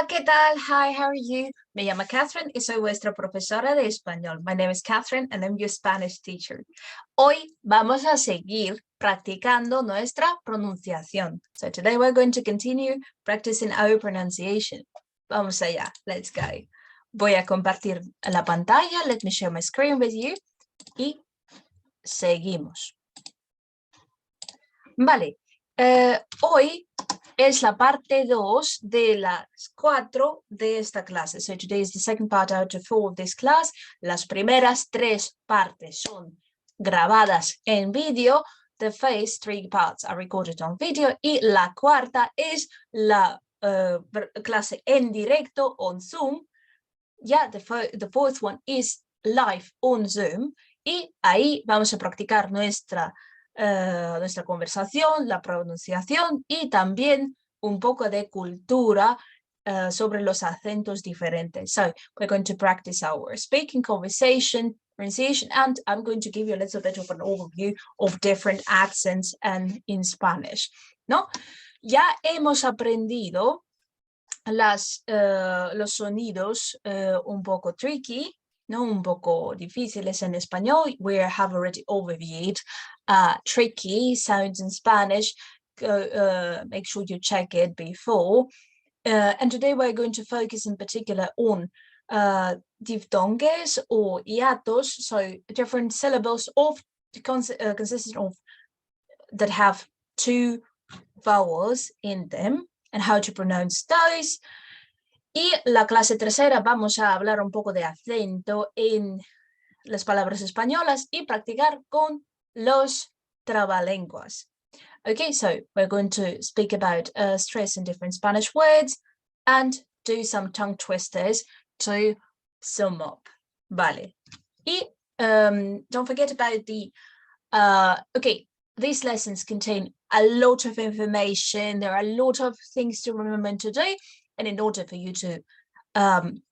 Hola, ¿qué tal? Hi, how are you? Me llamo Catherine y soy vuestra profesora de español. My name is Catherine and I'm your Spanish teacher. Hoy vamos a seguir practicando nuestra pronunciación. So today we're going to continue practicing our pronunciation. Vamos allá. Let's go. Voy a compartir la pantalla. Let me share my screen with you. Y seguimos. Vale. Hoy es la parte 2 de las 4 de esta clase. So today is the second part out of 4 of this class. Las primeras 3 partes son grabadas en vídeo. The first 3 parts are recorded on video. Y la cuarta es la clase en directo on Zoom. Yeah, the fourth one is live on Zoom. Y ahí vamos a practicar nuestra conversación, la pronunciación y también un poco de cultura sobre los acentos diferentes. So we're going to practice our speaking, conversation, pronunciation, and I'm going to give you a little bit of an overview of different accents and in Spanish, ¿no? Ya hemos aprendido los sonidos un poco tricky, ¿no? Un poco difíciles en español. We have already overviewed tricky sounds in Spanish. Make sure you check it before. And today we're going to focus in particular on diphthongs or hiatos, so different syllables of consisting of that have 2 vowels in them and how to pronounce those. Y la clase tercera vamos a hablar un poco de acento en las palabras españolas y practicar con los trabalenguas. Okay, so we're going to speak about stress in different Spanish words and do some tongue twisters to sum up. Vale. Y don't forget about the, okay, these lessons contain a lot of information. There are a lot of things to remember to do. And in order for you to kind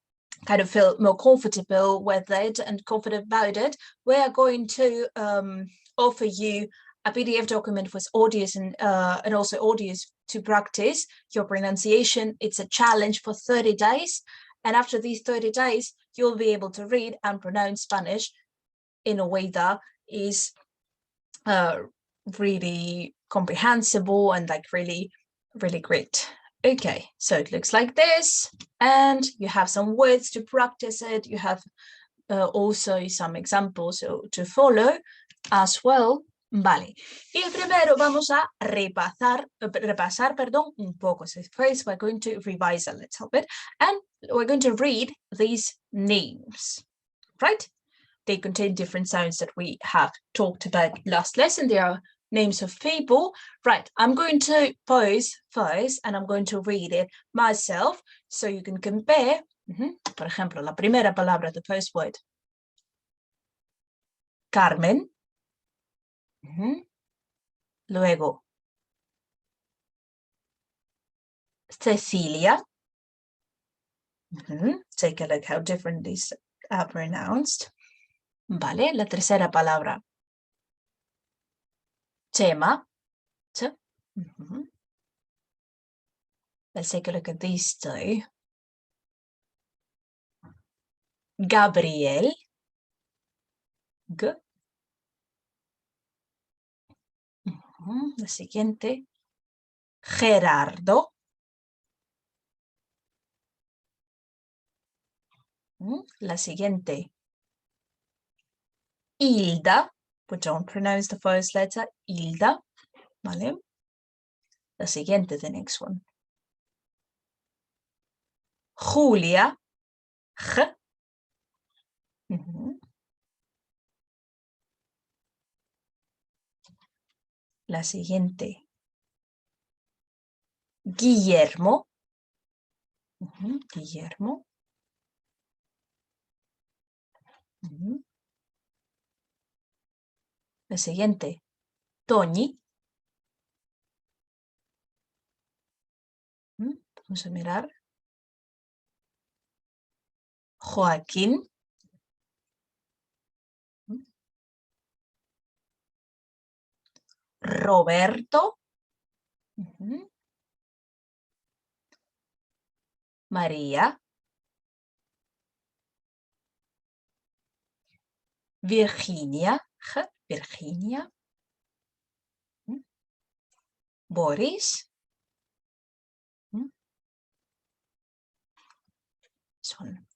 of feel more comfortable with it and confident about it, we are going to offer you a PDF document with audios and also audios to practice your pronunciation. It's a challenge for 30 days. And after these 30 days, you'll be able to read and pronounce Spanish in a way that is really comprehensible and like really, really great. Okay, so it looks like this, and you have some words to practice it. You have also some examples to follow as well. Vale, y primero vamos a repasar, un poco. So first we're going to revise a little bit, and we're going to read these names, right? They contain different sounds that we have talked about last lesson. They are names of people. Right, I'm going to pause first and I'm going to read it myself so you can compare. Por ejemplo, la primera palabra, the first word. Carmen. Luego. Cecilia. Take a look how different these are pronounced. Vale, la tercera palabra. Chema. Let's take a look at these two. Gabriel. Good. La siguiente. Gerardo. La siguiente. Hilda. But don't pronounce the first letter. Hilda. Vale. La siguiente, the next one. Julia. G. La siguiente. Guillermo. Guillermo. La siguiente. Toñi. Vamos a mirar. Joaquín. Roberto. María. Virginia. Virginia. Boris. Son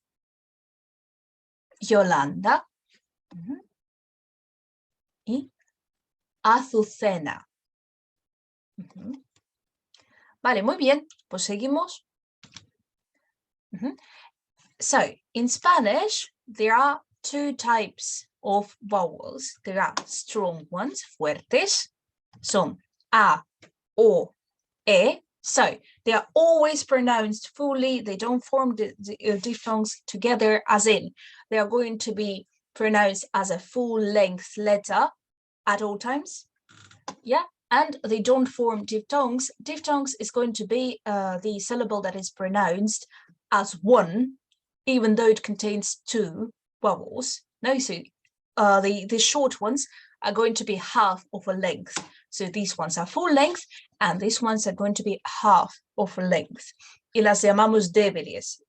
Yolanda. Y Azucena. Vale, muy bien. Pues seguimos. So, in Spanish, there are two types of vowels. There are strong ones, fuertes. Son A, O, E. So, they are always pronounced fully. They don't form the diphthongs together, as in, they are going to be pronounced as a full-length letter at all times. Yeah, and they don't form diphthongs. Diphthongs is going to be the syllable that is pronounced as one, even though it contains two vowels. No, so the short ones are going to be half of a length. So these ones are full length, and these ones are going to be half of a length. Y las llamamos débiles.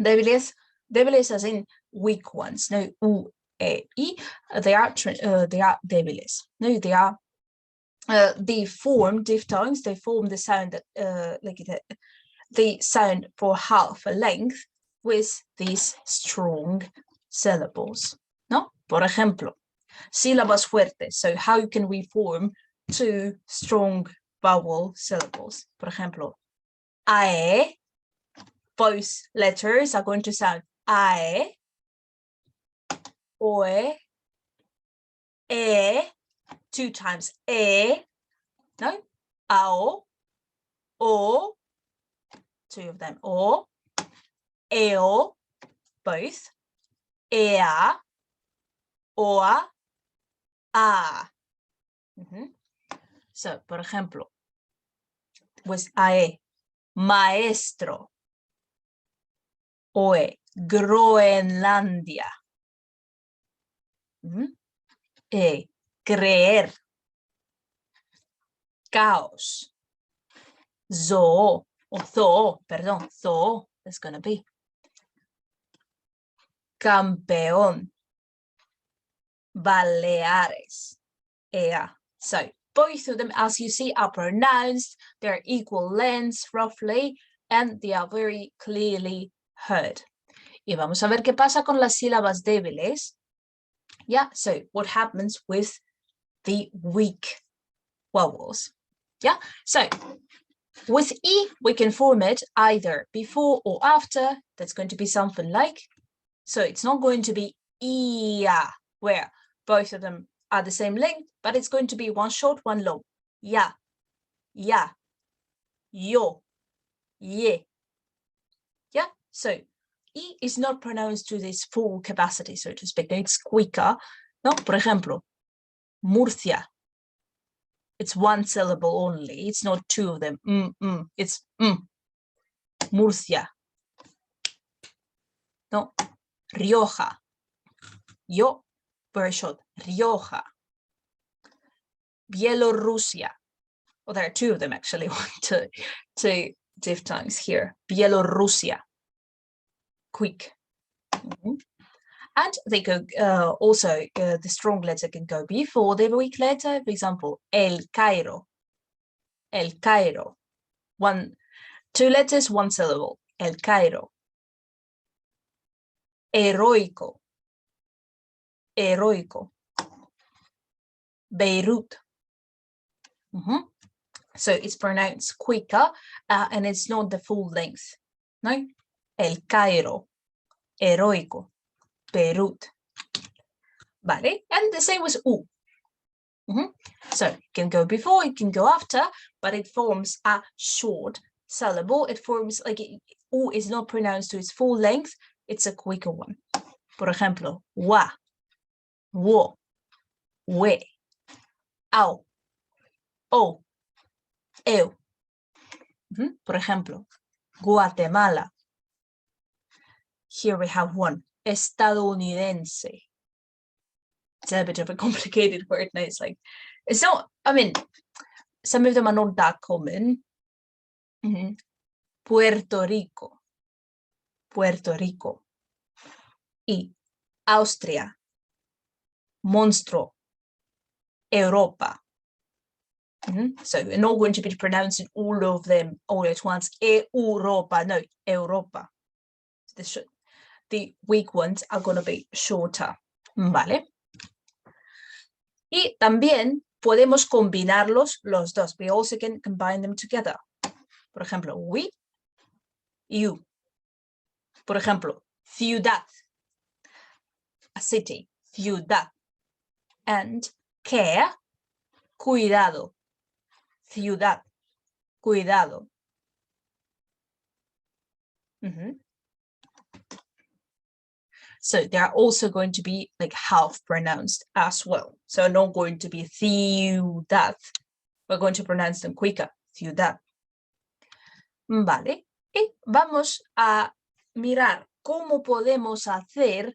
Débiles as in weak ones. No, U, E, I. They are débiles. No, they are. They form diphthongs. They form the sound that like the sound for half a length with these strong syllables. No, por ejemplo, sílabas fuertes. So how can we form two strong vowel syllables? Por ejemplo, AE. Both letters are going to sound AE, OE, E. Two times E, no, AO, O, two of them, O, EO, both, EA, OA, A. So, por ejemplo, pues AE, maestro, OE, Groenlandia, E, creer, caos, zoo, or zoo, perdón, zoo, it's going to be. Campeón, Baleares, ea. So both of them, as you see, are pronounced. They're equal lengths, roughly, and they are very clearly heard. Y vamos a ver qué pasa con las sílabas débiles. Yeah, so what happens with the weak vowels? Yeah, so with E, we can form it either before or after. That's going to be something like, so it's not going to be ia, where both of them are the same length, but it's going to be one short, one long. Ya, ya, yo, ye. Yeah, so E is not pronounced to this full capacity, so to speak. It's quicker. No, por ejemplo, Murcia. It's one syllable only. It's not two of them. It's Murcia. No, Rioja. Yo, very short. Rioja. Bielorrusia. Well, there are two of them actually. Two diphthongs here. Bielorrusia. Quick. And they go also, the strong letter can go before the weak letter. For example, El Cairo. El Cairo. Two letters, one syllable. El Cairo. Heroico. Heroico. Beirut. So it's pronounced quicker, and it's not the full length. No? El Cairo. Heroico. Beirut. Vale, and the same with U. So it can go before, it can go after, but it forms a short syllable. It forms like U is not pronounced to its full length, it's a quicker one. Por ejemplo, wa, wo, we, au, o, eu. Por ejemplo, Guatemala. Here we have one. Estadounidense. It's a bit of a complicated word now. It's like, it's not, I mean, some of them are not that common. Puerto Rico. Puerto Rico. Y Austria, monstruo, Europa. So we're not going to be pronouncing all of them all at once. Europa, no, Europa. The weak ones are going to be shorter. ¿Vale? Y también podemos combinarlos los dos. We also can combine them together. Por ejemplo, we, you. Por ejemplo, ciudad, a city, ciudad. And care, cuidado, ciudad, cuidado. So they're also going to be like half pronounced as well. So not going to be ciudad. We're going to pronounce them quicker, ciudad. Vale. Y vamos a mirar cómo podemos hacer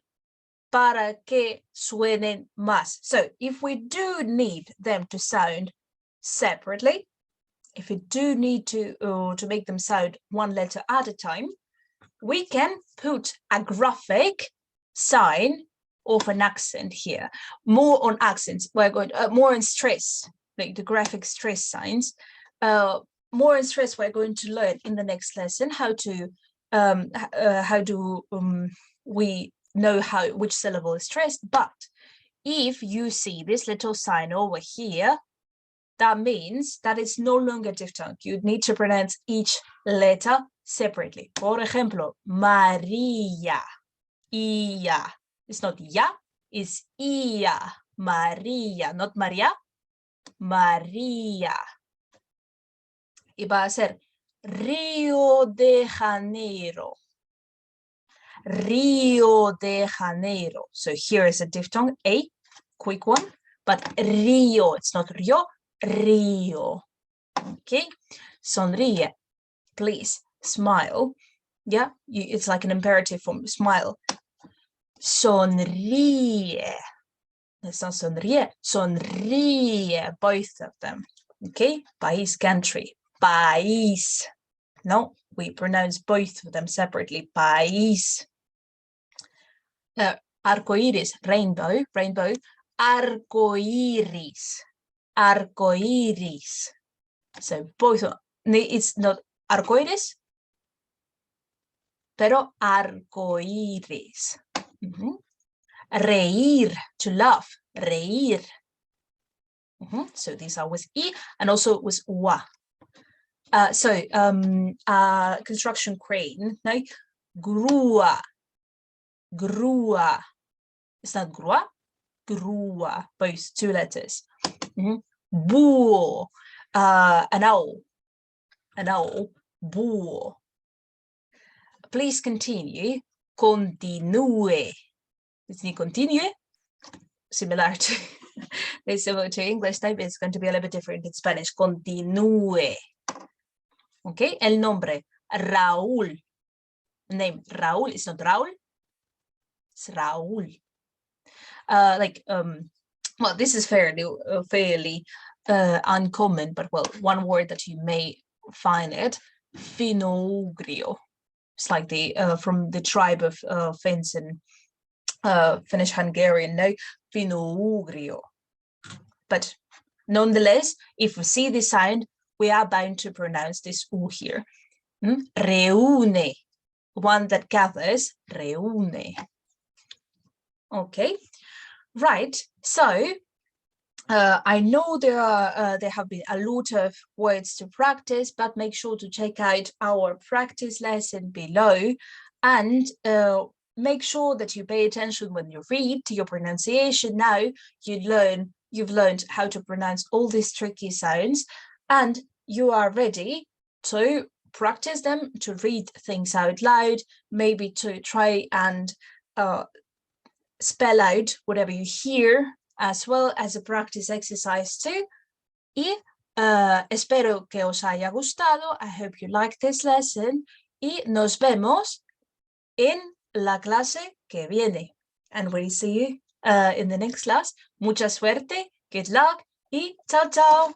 para que suenen más. So if we do need them to sound separately, if we do need to make them sound one letter at a time, we can put a graphic sign of an accent here. More on accents, we're going more on stress, like the graphic stress signs. More in stress, we're going to learn in the next lesson how do we know which syllable is stressed. But if you see this little sign over here, that means that it's no longer diphthong. You need to pronounce each letter separately. Por ejemplo, Maria, ia. It's not ya, it's ia. Maria, not Maria, Maria. Y va a ser Río de Janeiro. Río de Janeiro. So here is a diphthong, a quick one, but Río, it's not Río, Río. Okay, sonríe, please, smile. Yeah, it's like an imperative form, smile. Sonríe. It's not sonríe, sonríe, both of them. Okay, país, country. País. No, we pronounce both of them separately. País. Arcoiris, rainbow, rainbow. Arcoiris, arcoiris. So both of it's not arcoiris, pero arcoiris. Reír, to laugh, reír. So these are with E and also with wa. Construction crane, no? Grua, grua. It's not grua, grua, both two letters. Búho, an owl, búho. Please continue, continue. It's not continue, similar to English type, it's going to be a little bit different in Spanish. Continue. Okay, el nombre, Raúl. Name, Raúl, it's not Raúl, it's Raúl. Well, this is fairly uncommon, but well, one word that you may find it, Finno-Ugrio. It's like the from the tribe of Finns and Finnish-Hungarian, no, Finno-Ugrio. But nonetheless, if we see this sound, we are bound to pronounce this U here. Reúne, one that gathers, reúne. Okay, right. So I know there have been a lot of words to practice, but make sure to check out our practice lesson below and make sure that you pay attention when you read to your pronunciation. Now you've learned how to pronounce all these tricky sounds, and you are ready to practice them, to read things out loud, maybe to try and spell out whatever you hear, as well as a practice exercise too. Y espero que os haya gustado. I hope you like this lesson. Y nos vemos en la clase que viene. And we'll see you in the next class. Mucha suerte, good luck, y chao, chao.